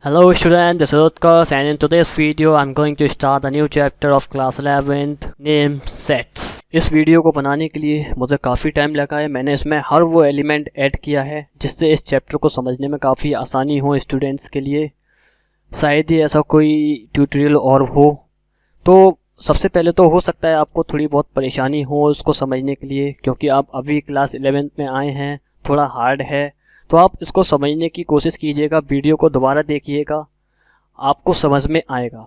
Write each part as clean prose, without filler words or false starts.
Hello student, this is Utkarsh and in today's video I'm going to start a new chapter of class 11th named sets। इस video को बनाने के लिए मुझे काफ़ी time लगा है। मैंने इसमें हर वो एलिमेंट ऐड किया है जिससे इस चैप्टर को समझने में काफ़ी आसानी हो स्टूडेंट्स के लिए। शायद ही ऐसा कोई ट्यूटोरियल और हो। तो सबसे पहले तो हो सकता है आपको थोड़ी बहुत परेशानी हो इसको समझने के लिए, क्योंकि आप अभी क्लास 11th में आए हैं, थोड़ा हार्ड है। तो आप इसको समझने की कोशिश कीजिएगा, वीडियो को दोबारा देखिएगा, आपको समझ में आएगा।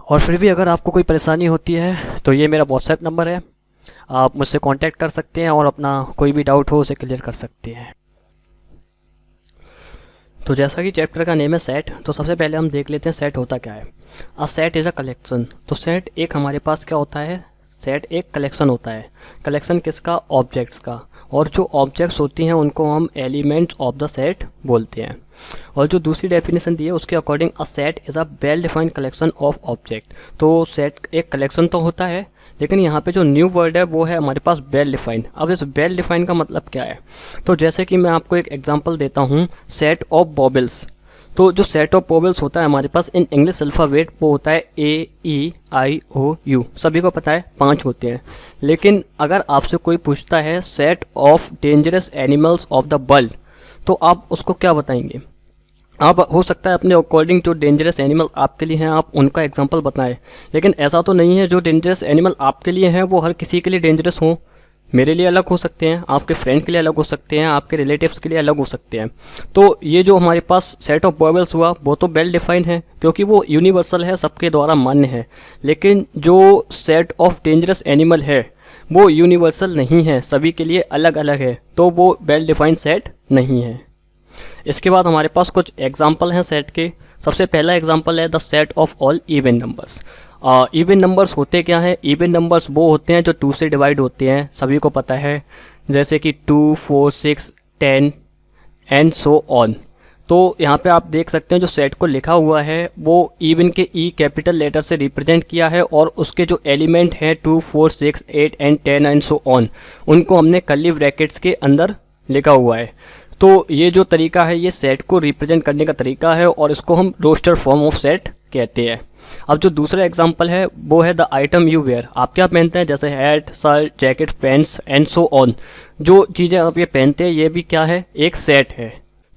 और फिर भी अगर आपको कोई परेशानी होती है तो ये मेरा व्हाट्सएप नंबर है, आप मुझसे कांटेक्ट कर सकते हैं और अपना कोई भी डाउट हो उसे क्लियर कर सकते हैं। तो जैसा कि चैप्टर का नेम है सेट, तो सबसे पहले हम देख लेते हैं सेट होता क्या है। A set is a collection. तो सेट एक हमारे पास क्या होता है, सेट एक कलेक्शन होता है। कलेक्शन किसका? ऑब्जेक्ट्स का। और जो ऑब्जेक्ट्स होती हैं उनको हम एलिमेंट्स ऑफ द सेट बोलते हैं। और जो दूसरी डेफिनेशन दी है उसके according a set is a well defined collection of object. तो सेट एक कलेक्शन तो होता है, लेकिन यहाँ पे जो न्यू वर्ड है वो है हमारे पास वेल डिफाइंड। अब इस वेल डिफाइंड का मतलब क्या है? तो जैसे कि मैं आपको एक एग्जांपल देता हूँ, सेट ऑफ वोवेल्स। तो जो सेट ऑफ वोवेल्स होता है हमारे पास इन इंग्लिश अल्फ़ाबेट वो होता है AEIOU। सभी को पता है 5 होते हैं। लेकिन अगर आपसे कोई पूछता है set of dangerous animals of the world, तो आप उसको क्या बताएंगे? आप हो सकता है अपने अकॉर्डिंग जो डेंजरस एनिमल आपके लिए हैं आप उनका एग्जांपल बताएं, लेकिन ऐसा तो नहीं है जो डेंजरस एनिमल आपके लिए हैं वो हर किसी के लिए डेंजरस हों। मेरे लिए अलग हो सकते हैं, आपके फ्रेंड के लिए अलग हो सकते हैं, आपके रिलेटिव्स के लिए अलग हो सकते हैं। तो ये जो हमारे पास सेट ऑफ वोवेल्स हुआ वो तो वेल डिफाइंड है क्योंकि वो यूनिवर्सल है, सबके द्वारा मान्य है। लेकिन जो सेट ऑफ डेंजरस एनिमल है वो यूनिवर्सल नहीं है, सभी के लिए अलग अलग है, तो वो वेल डिफाइंड सेट नहीं है। इसके बाद हमारे पास कुछ एग्जाम्पल हैं सेट के। सबसे पहला एग्जाम्पल है the set of all even numbers. Even numbers होते क्या हैं? इवन नंबर्स वो होते हैं जो 2 से डिवाइड होते हैं, सभी को पता है, जैसे कि 2, 4, 6, 10 एंड सो ऑन। तो यहाँ पे आप देख सकते हैं जो सेट को लिखा हुआ है वो इवन के ई कैपिटल लेटर से रिप्रेजेंट किया है और उसके जो एलिमेंट हैं 2, 4, 6, 8 एंड 10 एंड सो ऑन उनको हमने कर्ली ब्रैकेट्स के अंदर लिखा हुआ है। तो ये जो तरीका है ये सेट को रिप्रेजेंट करने का तरीका है और इसको हम रोस्टर फॉर्म ऑफ सेट कहते हैं। अब जो दूसरा एग्जांपल है वो है द आइटम यू वेयर। आप क्या पहनते हैं? जैसे hat, shirt, jacket, pants and so on. जो चीज़ें आप ये पहनते हैं ये भी क्या है? एक सेट है।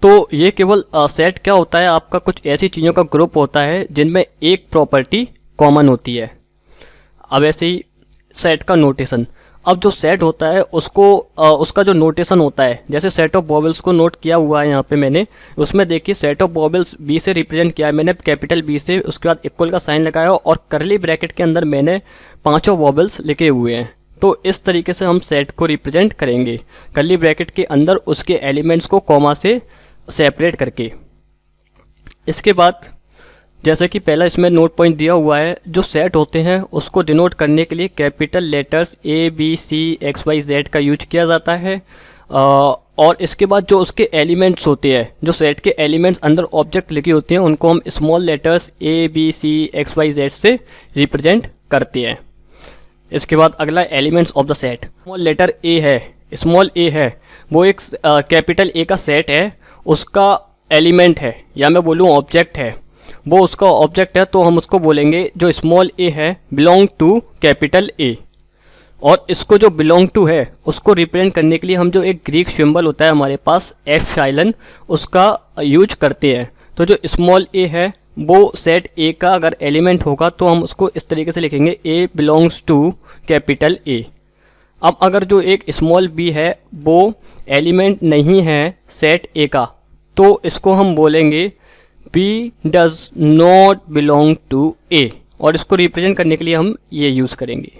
तो ये केवल सेट क्या होता है, आपका कुछ ऐसी चीज़ों का ग्रुप होता है जिनमें एक प्रॉपर्टी कॉमन होती है। अब ऐसे ही सेट का नोटेशन। अब जो सेट होता है उसको उसका जो नोटेशन होता है, जैसे सेट ऑफ वोवेल्स को नोट किया हुआ है यहाँ पे मैंने, उसमें देखिए सेट ऑफ वोवेल्स बी से रिप्रेजेंट किया है मैंने, कैपिटल बी से, उसके बाद इक्वल का साइन लगाया और करली ब्रैकेट के अंदर मैंने 5 वोवेल्स लिखे हुए हैं। तो इस तरीके से हम सेट को रिप्रेजेंट करेंगे, करली ब्रैकेट के अंदर उसके एलिमेंट्स को कॉमा से सेपरेट करके। इसके बाद जैसे कि पहला इसमें नोट पॉइंट दिया हुआ है, जो सेट होते हैं उसको डिनोट करने के लिए कैपिटल लेटर्स ABCXYZ का यूज किया जाता है। और इसके बाद जो उसके एलिमेंट्स होते हैं, जो सेट के एलिमेंट्स अंदर ऑब्जेक्ट लिखे होते हैं, उनको हम स्मॉल लेटर्स ABCXYZ से रिप्रेजेंट करते हैं। इसके बाद अगला elements of the set, small letter A है, स्मॉल a है, वो एक कैपिटल A का सेट है, उसका एलिमेंट है या मैं बोलूँ ऑब्जेक्ट है, वो उसका ऑब्जेक्ट है, तो हम उसको बोलेंगे जो स्मॉल a है बिलोंग टू कैपिटल A। और इसको जो बिलोंग टू है उसको रिप्रेजेंट करने के लिए हम जो एक ग्रीक सिंबल होता है हमारे पास एप्सिलॉन, उसका यूज करते हैं। तो जो स्मॉल a है वो सेट A का अगर एलिमेंट होगा तो हम उसको इस तरीके से लिखेंगे A belongs to capital A। अब अगर जो एक स्मॉल b है वो एलिमेंट नहीं है सेट A का, तो इसको हम बोलेंगे B does not belong to A, और इसको रिप्रेजेंट करने के लिए हम ये यूज़ करेंगे।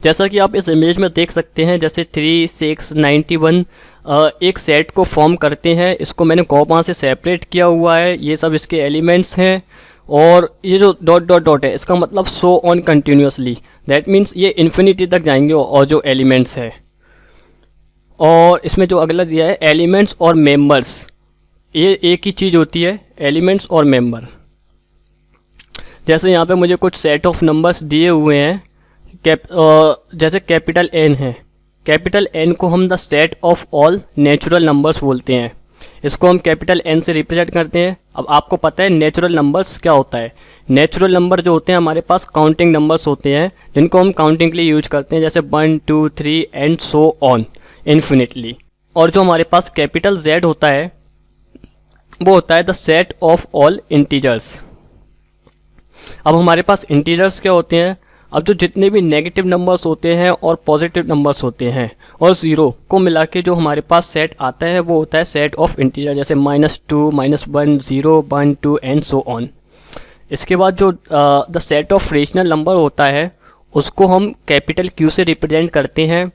जैसा कि आप इस इमेज में देख सकते हैं, जैसे 3, 6, 91 एक सेट को फॉर्म करते हैं। इसको मैंने कॉमा से सेपरेट किया हुआ है, ये सब इसके एलिमेंट्स हैं। और ये जो डॉट डॉट डॉट है इसका मतलब so on continuously, that means ये इन्फिनिटी तक जाएंगे और जो एलिमेंट्स है। और इसमें जो अगला दिया है एलिमेंट्स और मेंबर्स, ये एक ही चीज़ होती है, एलिमेंट्स और मेंबर। जैसे यहाँ पे मुझे कुछ सेट ऑफ नंबर्स दिए हुए हैं, जैसे कैपिटल N है, कैपिटल N को हम the set of all natural numbers बोलते हैं। इसको हम कैपिटल N से रिप्रेजेंट करते हैं। अब आपको पता है नेचुरल नंबर्स क्या होता है। नेचुरल नंबर जो होते हैं हमारे पास काउंटिंग नंबर्स होते हैं, जिनको हम काउंटिंग के लिए यूज करते हैं, जैसे 1 2 3 एंड सो ऑन इन्फिनिटली। और जो हमारे पास कैपिटल Z होता है वो होता है the set of all integers. अब हमारे पास इंटीजर्स क्या होते हैं, अब जो जितने भी नेगेटिव नंबर्स होते हैं और पॉजिटिव नंबर्स होते हैं और ज़ीरो को मिला के जो हमारे पास सेट आता है वो होता है सेट ऑफ इंटीजर, जैसे -2 -1 0 1 2 एंड सो ऑन। इसके बाद जो the set of rational number होता है उसको हम कैपिटल Q से रिप्रेजेंट करते हैं।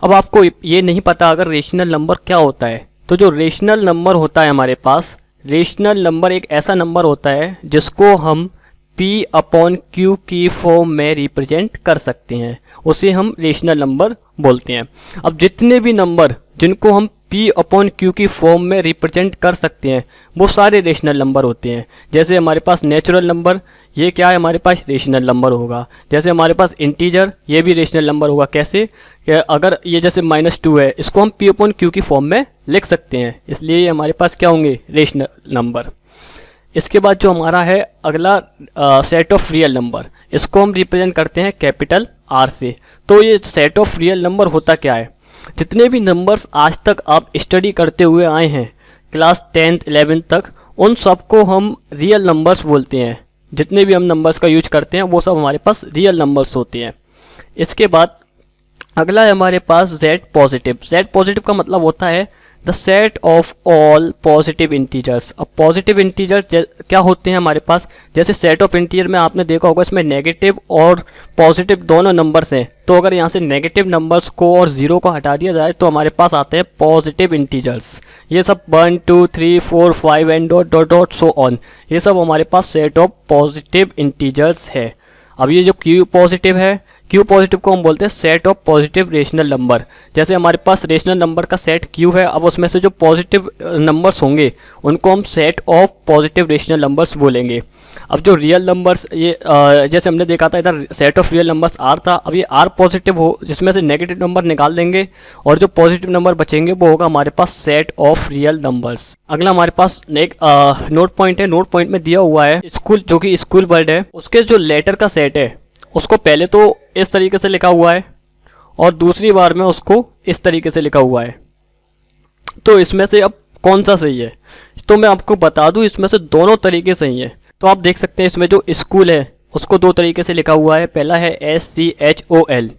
अब आपको ये नहीं पता अगर रेशनल नंबर क्या होता है, तो जो रेशनल नंबर होता है हमारे पास, रेशनल नंबर एक ऐसा नंबर होता है जिसको हम P/Q की फॉर्म में रिप्रेजेंट कर सकते हैं, उसे हम रेशनल नंबर बोलते हैं। अब जितने भी नंबर जिनको हम P/Q की फॉर्म में रिप्रेजेंट कर सकते हैं वो सारे रेशनल नंबर होते हैं। जैसे हमारे पास नेचुरल नंबर, ये क्या है, हमारे पास रेशनल नंबर होगा। जैसे हमारे पास इंटीजर, ये भी रेशनल नंबर होगा। कैसे कि अगर ये जैसे -2 है, इसको हम P/Q की फॉर्म में लिख सकते हैं, इसलिए ये हमारे पास क्या होंगे, रेशनल नंबर। इसके बाद जो हमारा है अगला सेट ऑफ रियल नंबर, इसको हम रिप्रेजेंट करते हैं कैपिटल R से। तो ये सेट ऑफ रियल नंबर होता क्या है, जितने भी नंबर्स आज तक आप स्टडी करते हुए आए हैं क्लास 10th 11th तक, उन सबको हम रियल नंबर्स बोलते हैं। जितने भी हम नंबर्स का यूज करते हैं वो सब हमारे पास रियल नंबर्स होते हैं। इसके बाद अगला है हमारे पास Z पॉजिटिव। Z पॉजिटिव का मतलब होता है the set of all positive integers. अब पॉजिटिव इंटीजर क्या होते हैं हमारे पास, जैसे सेट ऑफ इंटीजर में आपने देखा होगा इसमें नेगेटिव और पॉजिटिव दोनों नंबर्स हैं, तो अगर यहाँ से नेगेटिव नंबर्स को और ज़ीरो को हटा दिया जाए तो हमारे पास आते हैं पॉजिटिव इंटीजर्स। ये सब 1 2 3 4 5 and dot dot dot so on, ये सब हमारे पास सेट ऑफ पॉजिटिव इंटीजर्स है। अब ये जो Q पॉजिटिव है, Q पॉजिटिव को हम बोलते हैं set of positive rational number. जैसे हमारे पास रेशनल नंबर का सेट Q है, अब उसमें से जो पॉजिटिव नंबर्स होंगे उनको हम set of positive rational numbers बोलेंगे। अब जो रियल नंबर्स, ये जैसे हमने देखा था इधर set of real numbers R था, अब ये R पॉजिटिव हो जिसमें से नेगेटिव नंबर निकाल देंगे और जो पॉजिटिव नंबर बचेंगे वो होगा हमारे पास सेट ऑफ रियल नंबर्स। अगला हमारे पास एक नोट पॉइंट है। नोट पॉइंट में दिया हुआ है स्कूल, जो कि स्कूल वर्ड है, उसके जो लेटर का सेट है उसको पहले तो इस तरीके से लिखा हुआ है और दूसरी बार में उसको इस तरीके से लिखा हुआ है। तो इसमें से अब कौन सा सही है, तो मैं आपको बता दूं इसमें से दोनों तरीके सही है। तो आप देख सकते हैं इसमें जो स्कूल है उसको दो तरीके से लिखा हुआ है, पहला है SCHOL।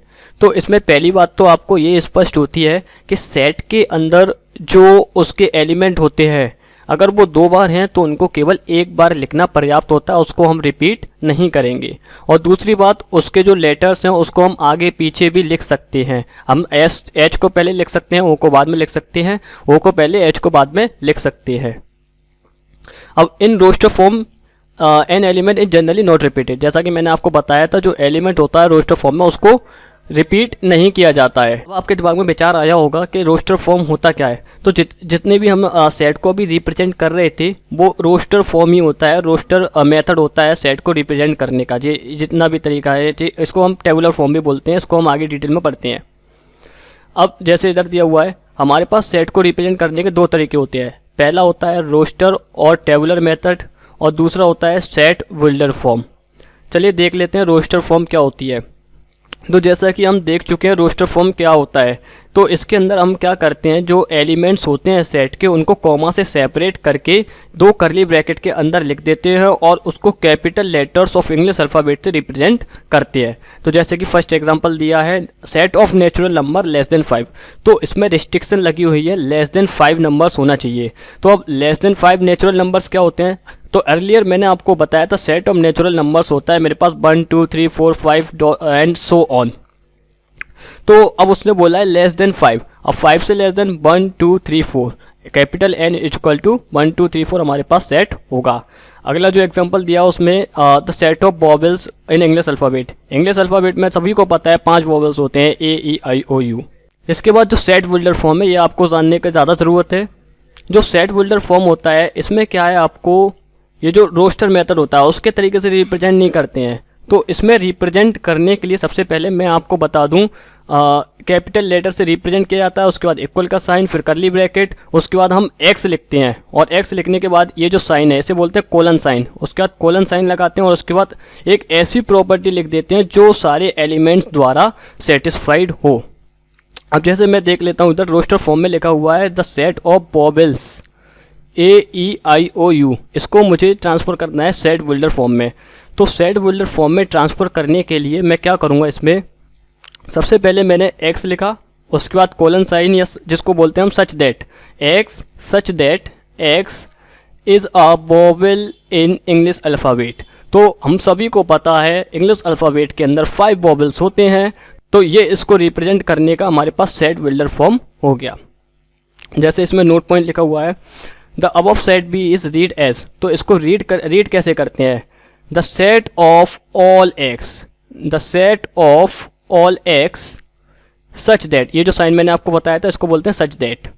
तो इसमें पहली बात तो आपको ये स्पष्ट होती है कि सेट के अंदर जो उसके एलिमेंट होते हैं अगर वो 2 बार हैं तो उनको केवल 1 बार लिखना पर्याप्त होता है, उसको हम रिपीट नहीं करेंगे। और दूसरी बात, उसके जो लेटर्स हैं उसको हम आगे पीछे भी लिख सकते हैं। हम H को पहले लिख सकते हैं, O को बाद में लिख सकते हैं, O को पहले H को बाद में लिख सकते हैं। अब in roster form an element is generally not repeated, जैसा कि मैंने आपको बताया था जो एलिमेंट होता है रोस्टर फॉर्म में उसको रिपीट नहीं किया जाता है। अब आपके दिमाग में विचार आया होगा कि रोस्टर फॉर्म होता क्या है। तो जितने भी हम सेट को भी रिप्रेजेंट कर रहे थे वो रोस्टर फॉर्म ही होता है, रोस्टर मेथड होता है सेट को रिप्रेजेंट करने का। ये जितना भी तरीका है इसको हम टेबुलर फॉर्म भी बोलते हैं, इसको हम आगे डिटेल में पढ़ते हैं। अब जैसे इधर दिया हुआ है हमारे पास सेट को रिप्रेजेंट करने के 2 तरीके होते हैं, पहला होता है रोस्टर और टेबुलर मेथड और दूसरा होता है सेट बिल्डर फॉर्म। चलिए देख लेते हैं रोस्टर फॉर्म क्या होती है। तो जैसा कि हम देख चुके हैं रोस्टर फॉर्म क्या होता है, तो इसके अंदर हम क्या करते हैं, जो एलिमेंट्स होते हैं सेट के उनको कॉमा से सेपरेट करके 2 कर्ली ब्रैकेट के अंदर लिख देते हैं और उसको capital letters of English alphabet से रिप्रेजेंट करते हैं। तो जैसे कि फर्स्ट एग्जांपल दिया है set of natural number less than 5, तो इसमें रिस्ट्रिक्शन लगी हुई है लेस देन 5 नंबर्स होना चाहिए। तो अब लेस देन 5 नेचुरल नंबर्स क्या होते हैं, तो अर्लियर मैंने आपको बताया था सेट ऑफ नेचुरल नंबर्स होता है मेरे पास 1 2 3 4 5 एंड सो ऑन। तो अब उसने बोला है लेस देन 5, अब 5 से less than 1 2 3 4 capital N equal to 1 2 3 4 हमारे पास सेट होगा। अगला जो एग्जांपल दिया उसमें the set of vowels in English alphabet. English alphabet में सभी को पता है 5 वॉवेल्स होते हैं A E I O U। इसके बाद जो सेट बिल्डर फॉर्म है ये आपको जानने की ज़्यादा ज़रूरत है। जो सेट बिल्डर फॉर्म होता है इसमें क्या है, आपको ये जो रोस्टर मेथड होता है उसके तरीके से रिप्रेजेंट नहीं करते हैं, तो इसमें रिप्रेजेंट करने के लिए सबसे पहले मैं आपको बता दूं, कैपिटल लेटर से रिप्रेजेंट किया जाता है, उसके बाद इक्वल का साइन, फिर करली ब्रैकेट, उसके बाद हम एक्स लिखते हैं, और एक्स लिखने के बाद ये जो साइन है इसे बोलते हैं कोलन साइन, उसके बाद कोलन साइन लगाते हैं और उसके बाद एक ऐसी प्रॉपर्टी लिख देते हैं जो सारे एलिमेंट्स द्वारा सेटिस्फाइड हो। अब जैसे मैं देख लेता हूँ, इधर रोस्टर फॉर्म में लिखा हुआ है the set of vowels AEIOU, इसको मुझे ट्रांसफ़र करना है सेट बिल्डर फॉर्म में। तो सेट बिल्डर फॉर्म में ट्रांसफ़र करने के लिए मैं क्या करूँगा, इसमें सबसे पहले मैंने x लिखा, उसके बाद कोलन साइन या जिसको बोलते हैं हम such that x is a vowel in English alphabet. तो हम सभी को पता है इंग्लिश अल्फ़ाबेट के अंदर 5 वोवेल्स होते हैं, तो ये इसको रिप्रेजेंट करने का हमारे पास सेट बिल्डर फॉर्म हो गया। जैसे इसमें नोट पॉइंट लिखा हुआ है the above set B is read as, तो इसको रीड कैसे करते हैं, the set of all X such that, ये जो साइन मैंने आपको बताया था इसको बोलते हैं such that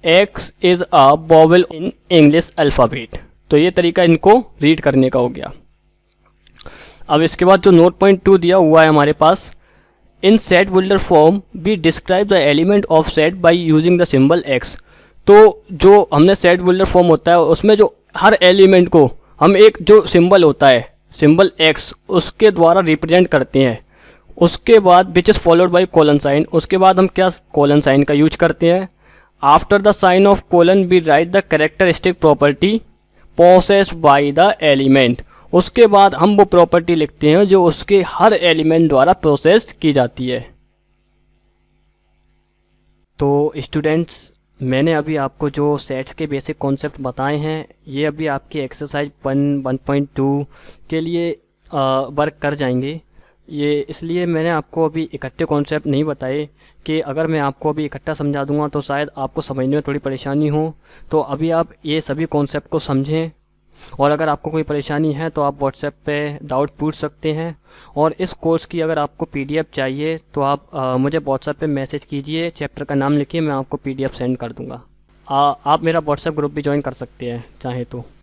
x is a vowel in English alphabet. तो ये तरीका इनको रीड करने का हो गया। अब इसके बाद जो नोट पॉइंट 2 दिया हुआ है हमारे पास, in set builder form we describe the element of set by using the symbol X. तो जो हमने सेट बिल्डर फॉर्म होता है उसमें जो हर एलिमेंट को हम एक जो सिंबल होता है सिंबल एक्स उसके द्वारा रिप्रेजेंट करते हैं। उसके बाद which is followed by colon sign, उसके बाद हम क्या कोलन साइन का यूज करते हैं। After the sign of colon we write the characteristic property possessed by the element, उसके बाद हम वो प्रॉपर्टी लिखते हैं जो उसके हर एलिमेंट द्वारा प्रोसेस्ड की जाती है। तो स्टूडेंट्स, मैंने अभी आपको जो सेट्स के बेसिक कॉन्सेप्ट बताए हैं ये अभी आपकी एक्सरसाइज 1.2 के लिए वर्क कर जाएंगे। ये इसलिए मैंने आपको अभी इकट्ठे कॉन्सेप्ट नहीं बताए कि अगर मैं आपको अभी इकट्ठा समझा दूंगा तो शायद आपको समझने में थोड़ी परेशानी हो। तो अभी आप ये सभी कॉन्सेप्ट को समझें, और अगर आपको कोई परेशानी है तो आप व्हाट्सएप पे डाउट पूछ सकते हैं। और इस कोर्स की अगर आपको PDF चाहिए तो आप मुझे व्हाट्सएप पे मैसेज कीजिए, चैप्टर का नाम लिखिए, मैं आपको PDF सेंड कर दूँगा। आप मेरा व्हाट्सएप ग्रुप भी ज्वाइन कर सकते हैं चाहें तो।